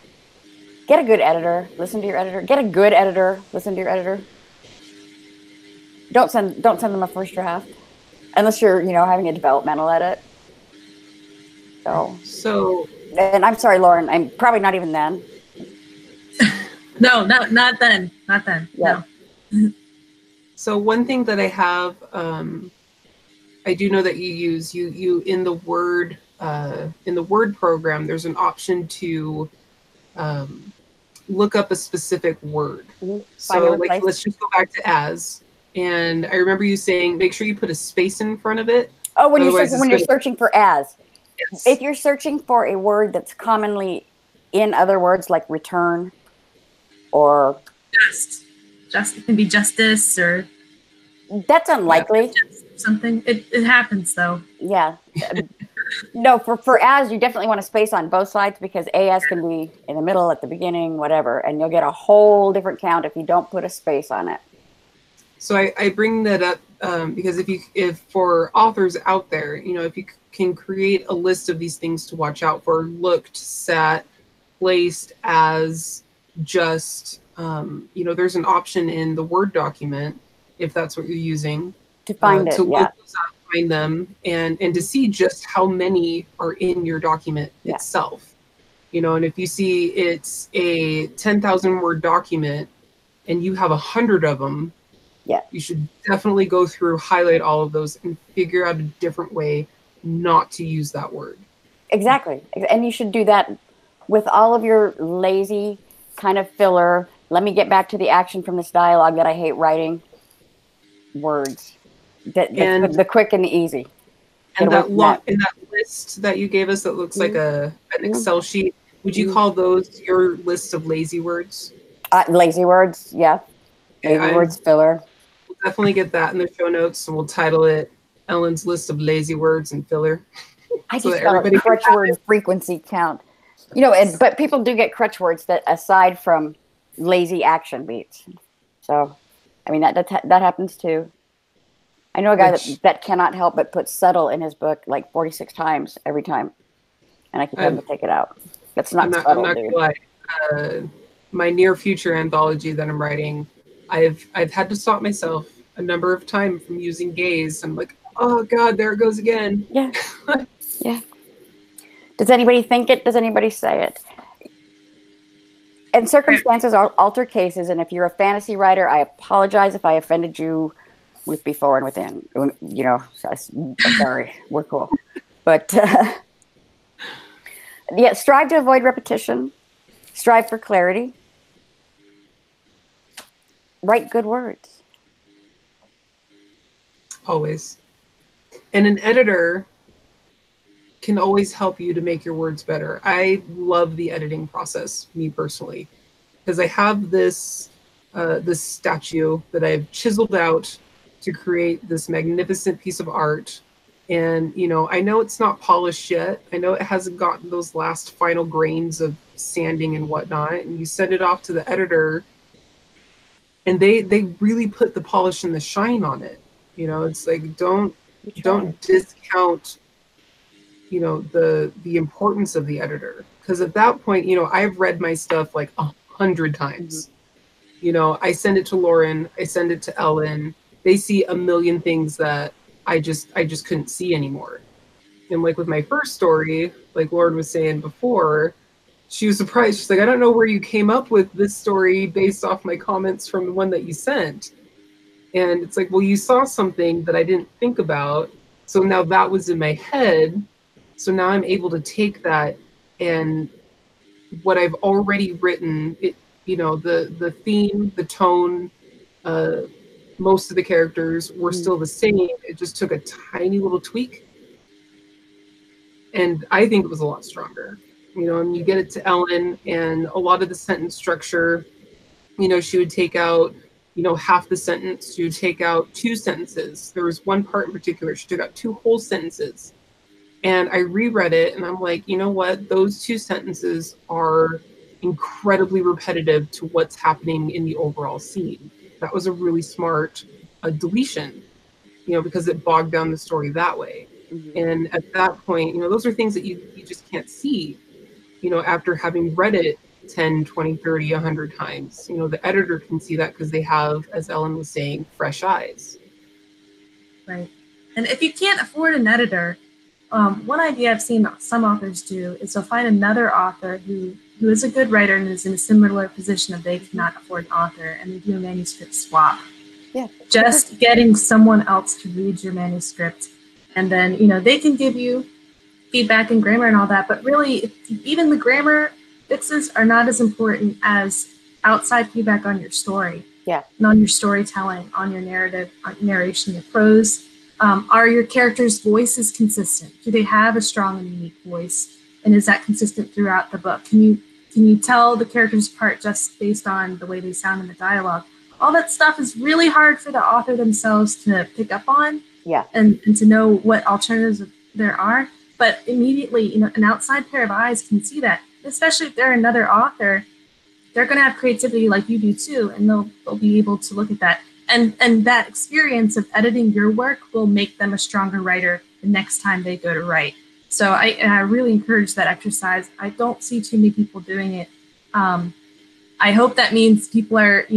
Get a good editor. Listen to your editor. Get a good editor. Listen to your editor. Don't send them a first draft unless you're having a developmental edit. So. And I'm sorry, Lauren. I'm probably not even then. No, not then. Not then. Yeah. No. So one thing that I have, I do know that you use you in the Word program. There's an option to look up a specific word. So let's just go back to as. And I remember you saying, make sure you put a space in front of it. Oh, when you're searching for as. Yes. If you're searching for a word that's commonly in other words like return or just it can be justice or that's unlikely. Something it happens though. Yeah. No, for as you definitely want a space on both sides because as can be in the middle, at the beginning, whatever, and you'll get a whole different count if you don't put a space on it. So I bring that up because if for authors out there, if you can create a list of these things to watch out for, looked, sat, placed, as, just, there's an option in the Word document, if that's what you're using, To find to it, yeah. look those up, find them, and to see just how many are in your document Yeah. itself. And if you see it's a 10,000 word document and you have 100 of them, Yeah. you should definitely go through, highlight all of those, and figure out a different way not to use that word. Exactly. And you should do that with all of your lazy kind of filler. Let me get back to the action from this dialogue that I hate writing words. And The quick and the easy. and that list that you gave us that looks like an Excel sheet, would you call those your list of lazy words? Lazy words, yeah. Lazy words filler. We'll definitely get that in the show notes, and we'll title it Ellen's list of lazy words and filler. I just call it crutch word frequency count. But people do get crutch words that aside from lazy action beats. So, I mean, that happens too. I know a guy that cannot help but put subtle in his book like 46 times every time. And I keep having to take it out. That's not subtle, I'm not dude. gonna lie. My near future anthology that I'm writing, I've had to stop myself a number of times from using gaze. I'm like, oh God, there it goes again. Yeah. Yeah. Does anybody think it? Does anybody say it? And circumstances alter cases. And if you're a fantasy writer, I apologize if I offended you with before and within. Sorry, we're cool. But yeah, strive to avoid repetition. Strive for clarity. Write good words. Always. And an editor can always help you to make your words better. I love the editing process, me personally, because I have this statue that I've chiseled out to create this magnificent piece of art. And, I know it's not polished yet. I know it hasn't gotten those last final grains of sanding and whatnot. And you send it off to the editor, and they really put the polish and the shine on it. It's like, don't discount, the importance of the editor. Because at that point, I've read my stuff like 100 times. I send it to Lauren, I send it to Ellen. They see a million things that I just couldn't see anymore. And like with my first story, like Lauren was saying before, she was surprised. She's like, I don't know where you came up with this story based off my comments from the one that you sent. And it's like, well, you saw something that I didn't think about. So now that was in my head. So now I'm able to take that and what I've already written, the theme, the tone, most of the characters were still the same. It just took a tiny little tweak. And I think it was a lot stronger. And you get it to Ellen, and a lot of the sentence structure, she would take out, half the sentence. She would take out 2 sentences. There was one part in particular, she took out 2 whole sentences. And I reread it, and I'm like, you know what? Those 2 sentences are incredibly repetitive to what's happening in the overall scene. That was a really smart deletion, because it bogged down the story that way. Mm-hmm. And at that point, those are things that you just can't see, after having read it 10, 20, 30, 100 times. The editor can see that because they have, as Ellen was saying, fresh eyes. Right. And if you can't afford an editor, one idea I've seen some authors do is they'll find another author who is a good writer and is in a similar position that they cannot afford an author, and they do a manuscript swap. Yeah. Just getting someone else to read your manuscript, and then, they can give you feedback and grammar and all that, but really, even the grammar fixes are not as important as outside feedback on your story. Yeah. And on your storytelling, on your narrative, on narration, your prose. Are your characters' voices consistent? Do they have a strong and unique voice? And is that consistent throughout the book? Can you tell the characters apart just based on the way they sound in the dialogue? All that stuff is really hard for the author themselves to pick up on. Yeah. And to know what alternatives there are. But immediately, an outside pair of eyes can see that, especially if they're another author. They're going to have creativity like you do too, and they'll be able to look at that. And that experience of editing your work will make them a stronger writer the next time they go to write. So I really encourage that exercise. I don't see too many people doing it. I I hope that means people are,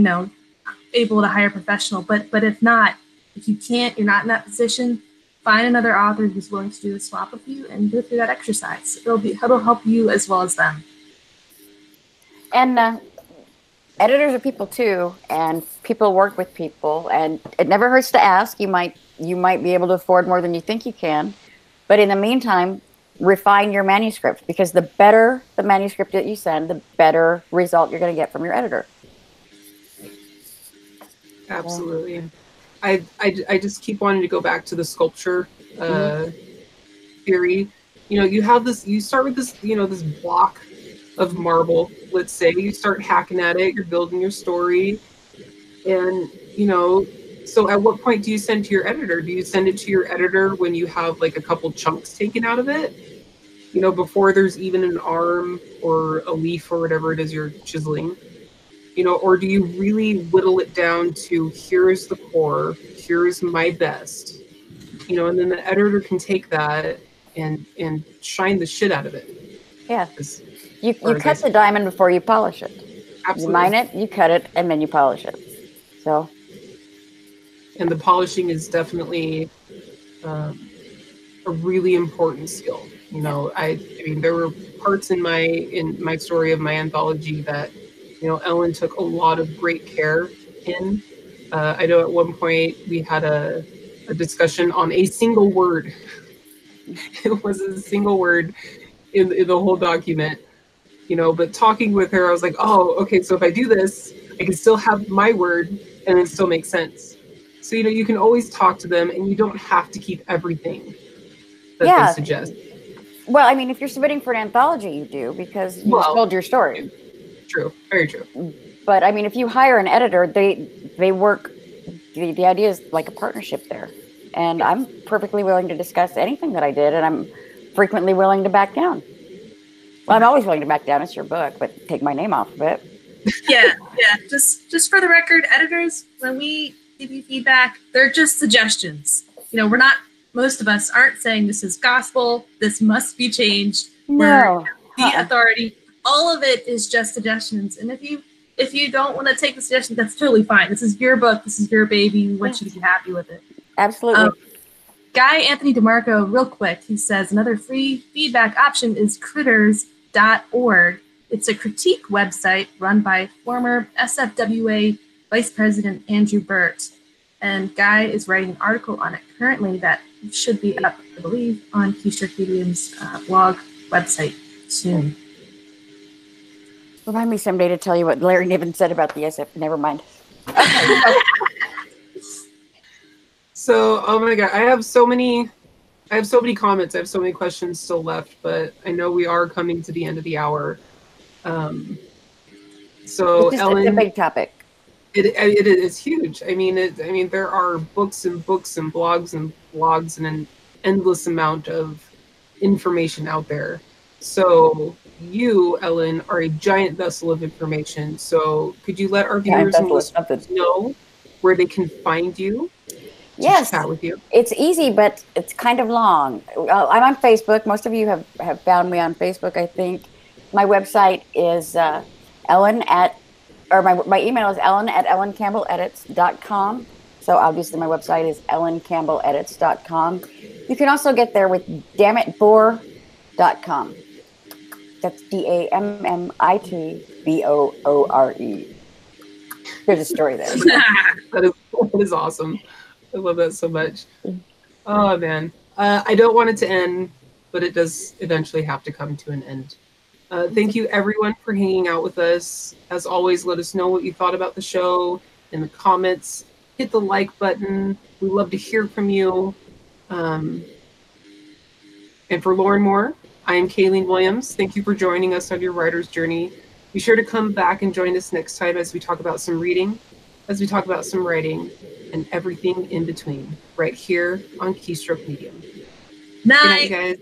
able to hire a professional. But if not, if you can't, you're not in that position, find another author who's willing to do the swap with you and go through that exercise. It'll help you as well as them. And editors are people too, and people work with people, and it never hurts to ask. You might be able to afford more than you think you can, but in the meantime, refine your manuscript, because the better the manuscript that you send, the better result you're going to get from your editor. Absolutely. I just keep wanting to go back to the sculpture theory. You start with this, this block of marble, let's say. You start hacking at it, you're building your story. And, so at what point do you send to your editor? Do you send it to your editor when you have like a couple chunks taken out of it? Before there's even an arm or a leaf or whatever it is you're chiseling? Or do you really whittle it down to, here's the core, here's my best, and then the editor can take that and shine the shit out of it. Yeah. You cut the diamond before you polish it. Absolutely. You mine it, you cut it, and then you polish it. So. And the polishing is definitely a really important skill. I mean, there were parts in my story of my anthology that, Ellen took a lot of great care in. I know at one point we had a discussion on a single word. It was a single word in the whole document, but talking with her, I was like, oh, okay, so if I do this, I can still have my word and it still makes sense. So, you can always talk to them, and you don't have to keep everything that they suggest. Well, I mean, if you're submitting for an anthology, you do, because you told your story. True. Very true. But I mean, if you hire an editor, they work, the idea is like a partnership there. And I'm perfectly willing to discuss anything that I did, and I'm frequently willing to back down. Well, I'm always willing to back down. It's your book, but take my name off of it. Yeah. Just for the record, editors, when we give you feedback, they're just suggestions. Most of us aren't saying this is gospel, this must be changed. No. We're the authority. All of it is just suggestions. And if you don't want to take the suggestion, that's totally fine. This is your book. This is your baby. We want you to be happy with it. Absolutely. Guy Anthony DeMarco, real quick, he says another free feedback option is critters.org. It's a critique website run by former SFWA Vice President Andrew Burt. And Guy is writing an article on it currently that should be up, I believe, on Keystroke blog website soon. Remind me someday to tell you what Larry Niven said about the SF. Never mind. Okay. So, oh my God, I have so many comments. I have so many questions still left, but I know we are coming to the end of the hour. Ellen, it's a big topic. It is huge. I mean, there are books and blogs and blogs and an endless amount of information out there. So you, Ellen, are a giant vessel of information. So could you let our viewers and listeners know where they can find you? Yes, chat with you. It's easy, but it's kind of long. I'm on Facebook. Most of you have found me on Facebook, I think. My website is my email is ellen@ellencampbelledits.com. So obviously my website is ellencampbelledits.com. You can also get there with dammitboore.com. That's DAMMITBOORE. There's a story there. That is awesome. I love that so much. Oh, man. I don't want it to end, but it does eventually have to come to an end. Thank you, everyone, for hanging out with us. As always, let us know what you thought about the show in the comments. Hit the like button. We love to hear from you. And for Lauren Moore, I am Kayleen Williams. Thank you for joining us on your writer's journey. Be sure to come back and join us next time as we talk about some reading, as we talk about some writing, and everything in between, right here on Keystroke Medium. Night. Good night, guys.